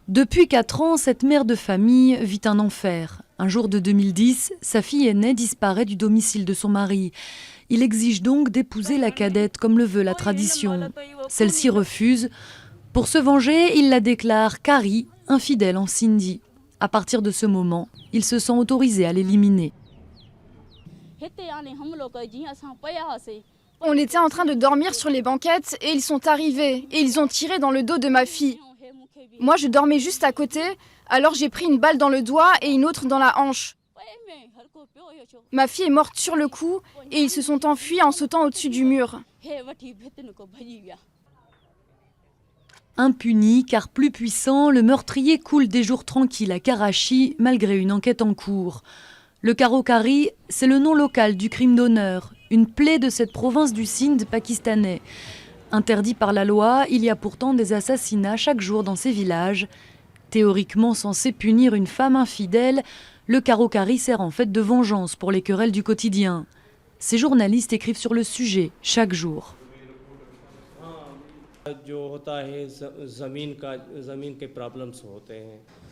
Depuis 4 ans, cette mère de famille vit un enfer. Un jour de 2010, sa fille aînée disparaît du domicile de son mari. Il exige donc d'épouser la cadette comme le veut la tradition. Celle-ci refuse. Pour se venger, il la déclare Carrie, infidèle en Sindhi. À partir de ce moment, il se sent autorisé à l'éliminer. On était en train de dormir sur les banquettes et ils sont arrivés et ils ont tiré dans le dos de ma fille. Moi, je dormais juste à côté, alors j'ai pris une balle dans le doigt et une autre dans la hanche. Ma fille est morte sur le coup et ils se sont enfuis en sautant au-dessus du mur. Impuni, car plus puissant, le meurtrier coule des jours tranquilles à Karachi, malgré une enquête en cours. Le Karo-Kari, c'est le nom local du crime d'honneur, une plaie de cette province du Sindh pakistanais. Interdit par la loi, il y a pourtant des assassinats chaque jour dans ces villages. Théoriquement censé punir une femme infidèle, le Karo-Kari sert en fait de vengeance pour les querelles du quotidien. Ces journalistes écrivent sur le sujet chaque jour.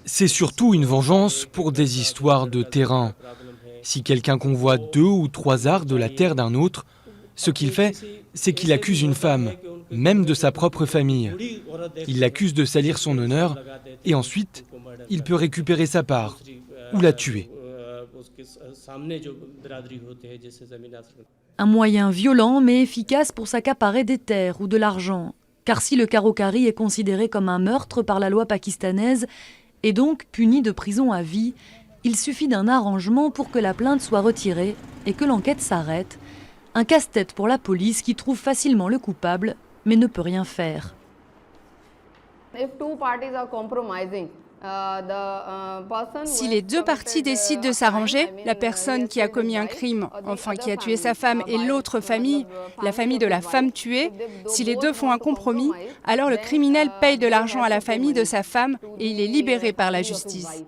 C'est surtout une vengeance pour des histoires de terrain. Si quelqu'un convoite 2 ou 3 arts de la terre d'un autre, ce qu'il fait, c'est qu'il accuse une femme, même de sa propre famille. Il l'accuse de salir son honneur et ensuite, il peut récupérer sa part ou la tuer. Un moyen violent mais efficace pour s'accaparer des terres ou de l'argent. Car si le Karo-Kari est considéré comme un meurtre par la loi pakistanaise et donc puni de prison à vie, il suffit d'un arrangement pour que la plainte soit retirée et que l'enquête s'arrête. Un casse-tête pour la police qui trouve facilement le coupable, mais ne peut rien faire. Si les 2 parties décident de s'arranger, la personne qui a commis un crime, enfin qui a tué sa femme, et l'autre famille, la famille de la femme tuée, si les 2 font un compromis, alors le criminel paye de l'argent à la famille de sa femme et il est libéré par la justice.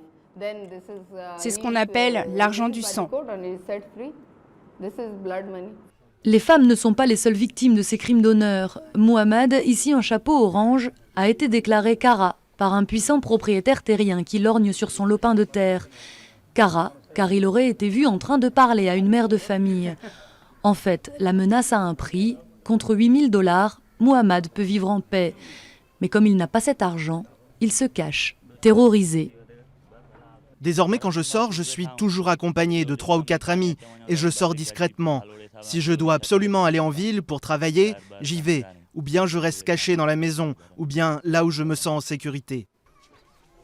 C'est ce qu'on appelle l'argent du sang. Les femmes ne sont pas les seules victimes de ces crimes d'honneur. Mohamed, ici en chapeau orange, a été déclaré Kara par un puissant propriétaire terrien qui lorgne sur son lopin de terre. Kara, car il aurait été vu en train de parler à une mère de famille. En fait, la menace a un prix. Contre $8000, Mohamed peut vivre en paix. Mais comme il n'a pas cet argent, il se cache, terrorisé. Désormais, quand je sors, je suis toujours accompagné de 3 ou 4 amis et je sors discrètement. Si je dois absolument aller en ville pour travailler, j'y vais. Ou bien je reste caché dans la maison, ou bien là où je me sens en sécurité.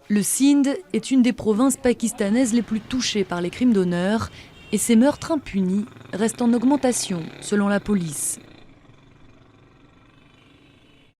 Le Sindh est une des provinces pakistanaises les plus touchées par les crimes d'honneur et ces meurtres impunis restent en augmentation selon la police.